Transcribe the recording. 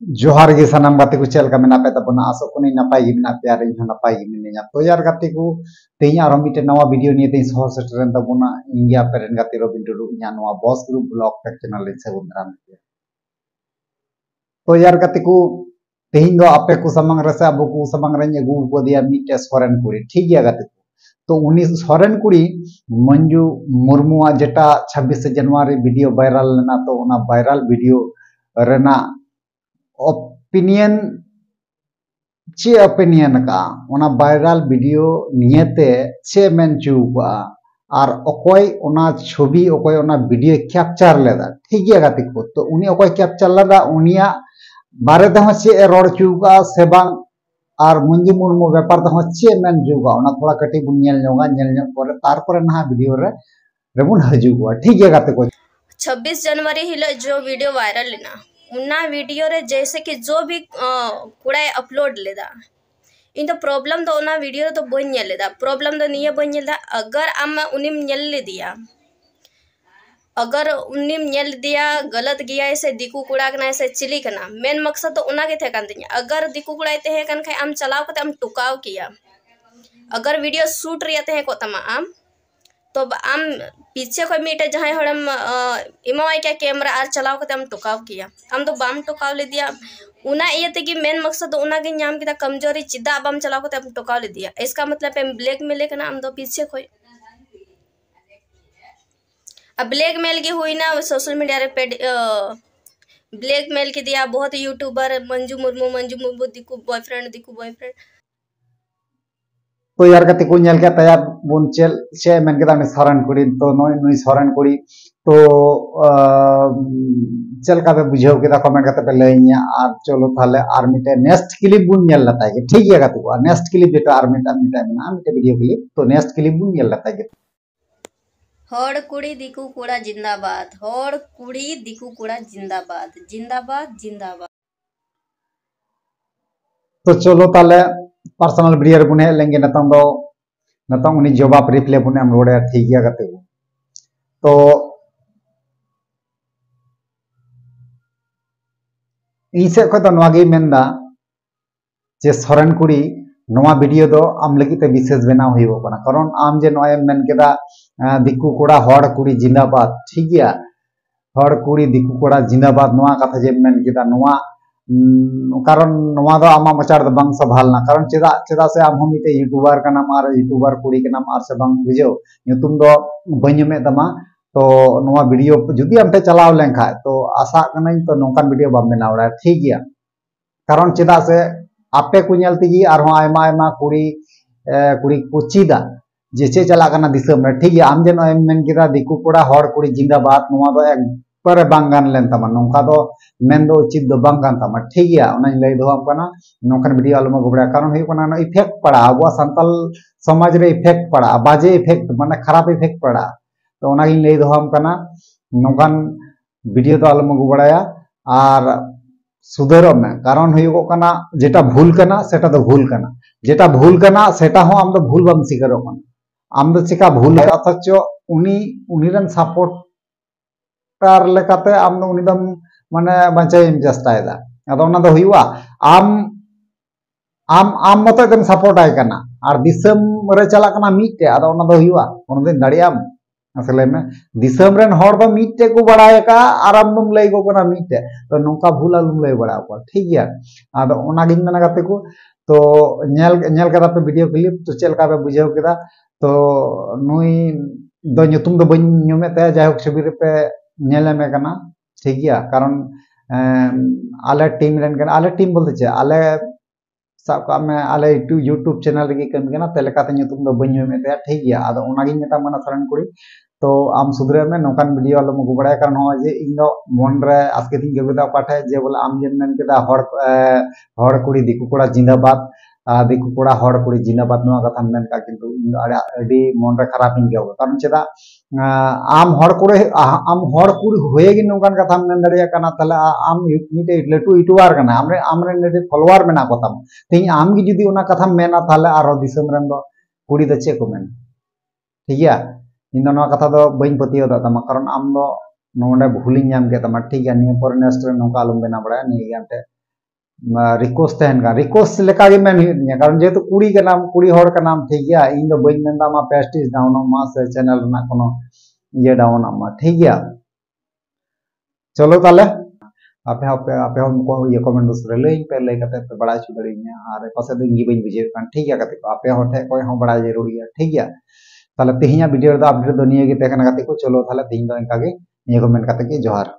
जोहार गे सानाम गाते को चल का मेना पे तबना आसो को नहीं नपाई गी मेना प्यार इन नपाई गी मिनेया तो यार गाते को तेई आरो मिटे नवा वीडियो निये तेई सहर सेटरेन तबना इंडिया पेरेन गाते रबिन टुडू इया नवा बॉस ग्रुप ब्लॉग पे चैनल ले से बुमराम तो यार गाते को तेई दो आपे को समंग रसे अबो को समंग रे अगु को दिया मिटे सोरेन कुड़ी ठीक गया गाते को तो उनी सोरेन कुड़ी मंजू मुर्मुआ जेटा 26 जनवरी वीडियो वायरल लेना तो उना वायरल वीडियो रेना ओपिनियन चे ओपिनियन का उना वायरल वीडियो नियते चे मेन चुका और ओकोय उना छवि ओकोय उना वीडियो कैप्चर लेदा ठीक गया गाती को तो उनी ओकोय कैप्चर लेदा उनिया बारे दह चे रोड चुका से बांग और मंजू मुर्मू व्यापार दह चे मेन जुगा उना थोड़ा कटी बुन नेल पर तार पर ना वीडियो रे रेबुन हजुगा ठीक गया गाती को 26 जनवरी हिलो जो वीडियो वायरल लेना उन्ना वीडियो रे जैसे कि जो भी कूड़ा अपलोड लेदा इन तो प्रॉब्लम तो उना वीडियो तो बन लेदा प्रॉब्लम तो नहीं बन लेदा अगर आम उनिम ले दिया अगर उनिम दिया गलत गया ऐसे दिकू कूड़ा कना ऐसे चिली कना मेन मकसद तो उना के थे कान तिया अगर दिकू कूड़ा ते कन खाय आम चलाव कते आम टुकाव किया अगर वीडियो शूट रिया ते को तमा आम तो आम पीछे कोई मीटे जहाँ हड़म इमावाई क्या कैमरा आर चलाव करते हम टुकाव किया हम तो बाम टुकाव ले दिया उना ये थे कि मेन मकसद उना के नाम की कमजोरी चिदा बाम चलाव करते हम टुकाव ले दिया इसका मतलब है ब्लैक मेल के ना हम तो पीछे कोई अब ब्लैक मेल की हुई ना सोशल मीडिया रे पे ब्लैक मेल की दिया बहुत यूट्यूबर मंजू मुर्मू दिकू बॉयफ्रेंड तो यार कति को नेल के तया बुन चेल चे मेन के दाने सरण कुड़ी तो नोय नुई सरण कुड़ी तो चल का पे बुझाव के दा कमेंट करते पे लइया और चलो थाले आर मिटे नेक्स्ट क्लिप बुन नेल लता है ठीक है कति को नेक्स्ट क्लिप जेटा आर मिटा ना मिटे वीडियो क्लिप तो नेक्स्ट क्लिप बुन नेल लता है होड़ कुड़ी दिकू कुड़ा जिंदाबाद होड़ कुड़ी दिकू कुड़ा जिंदाबाद जिंदाबाद जिंदाबाद तो चलो ताले पर्सनल वीडियो बुने लेंगे नतंग उनी जवाब रिप्ले बुने हम रोडे ठीक गया करते को तो इसे को तो नवागी मेंदा जे सोरेन कुड़ी नवा वीडियो दो आम लगी ते विशेष बनाव हुई बना कारण आम जे नोय मेन केदा दिकू कोड़ा होड़ कुड़ी जिंदाबाद ठीक गया होड़ कुड़ी दिकू कोड़ा जिंदाबाद नवा कथा जे मेन केदा नवा कारण नवा दो आमा मचार दो बांग सभालना कारण चेदा से आम हम मिटे यूट्यूबर का नाम आर यूट्यूबर कुड़ी के नाम आर से बांग बुझो ᱧᱩᱛᱩᱢ दो बन्यमे तमा तो नवा वीडियो जुदी हमते चलाव लेंखा तो आशा कनाई तो नोंकान वीडियो बाम बनावड़ा ठीक गया कारण चेदा से आपे को नेल तिगी आर हो आयमा आयमा कुड़ी कुड़ी को चीदा जे चला कना दिसम रे ठीक गया आम जे नोय मेन केदा दिकू कोड़ा होड़ कुड़ी जिंदाबाद नवा दो एक पर बांगान लेन तमा नोंका दो मेन दो उचित दो बांगान तमा ठीक गया उना लay दो हम कना नोंकान वीडियो आलमा गुबड़ा कारण हुई कना इफेक्ट पड़ा अब संताल समाज रे इफेक्ट पड़ा बाजे इफेक्ट माने खराब इफेक्ट पड़ा तो उना लay दो हम कना नोंकान वीडियो तो आलमा गुबड़ाया और सुधरो में कारण हुई कना जेटा भूल कना सेटा तो भूल कना जेटा भूल कना सेटा हो आम तो भूल बम स्वीकारो कना आम तो चिका भूल अथच उनी उनीरन सपोर्ट तार लेकाते आम दो उनी दम माने बचाई चेष्टायदा अदो ओना दो हुआ आम आम आम मत एकदम सपोर्ट आय कना और दिसम रे चला कना मीटे अदो ओना दो हुआ ओना दिन दाड़ियाम असले में दिसम रेन होड़ दो मीटे को बड़ाय का और आम दम लय गो कना मीटे तो नोका भूल आलुम लय बड़ा को ठीक गया अदो ओना गिन मेना गाते को तो नेल कदा पे वीडियो क्लिप तो चेल का पे बुझाव केदा तो नुई दो ᱧᱩᱛᱩᱢ दो बन ᱧᱩᱢे ते जायक छवि रे पे नेले में कना ठीक गया कारण आले टीम रेन कना आले टीम बोलते चे आले सब का में आले यूट्यूब चैनल रे कम कना ते लेकाते ᱧᱩᱛᱩᱢ दो बन ᱧᱩᱢे ते ठीक गया आदो ओना गिन मेता मना सरण कुड़ी तो आम सुधरे में नोकान वीडियो आलो मगु बड़ाय कारण हो जे इन दो मन रे आजके दिन गेबेदा पाठे जे बोले आम जे मेन केदा होड़ कुड़ी दिकू कोड़ा जिंदाबाद दिकू कोड़ा होड़ कुड़ी जिंदाबाद नवा कथा मेन का किंतु अडी मन रे खराब इन गेव कारण चेदा आम होड़ कुड़ी होएगी नोकान कथा मेन दड़िया कना तले आम मिटे लटू यूट्यूबर कना आमरे नेटे फॉलोअर मेना को तम तेई आम गी जुदी ओना कथा मेना ताले आरो दिसम रेन दो कुड़ी द चे को मेन ठीक गया इन दो कथा दो बइन पतियो दा तमा कारण आम दो नोंडे भूलिंग नाम के तमा ठीक गया निया पर नेक्स्ट रे नोका आलम बेना बड़ा नि गामते रिक्वेस्ट तहन का रिक्वेस्ट लेका गे मेन हुई तिया कारण जेहेतु कुड़ी हर कनाम ठीक गया इन दो बइन मेन मा पेस्टिस डाउन मा से चैनल ना कोनो ये डाउन मा ठीक गया चलो ताले आपे आपे आपे हम को ये कमेंट बॉक्स रे लई पे लई कते पे बड़ा छु दरिया आर पासे दिन गी बइन बुझे कान ठीक गया कते को आपे होठे कोई हम बड़ा जरूरी है ठीक गया ताले तिहिया वीडियो दा अपडेट दो निये गे तेखन कते को चलो ताले तिहिन दो इनका गे निये कमेंट कते के जोहार।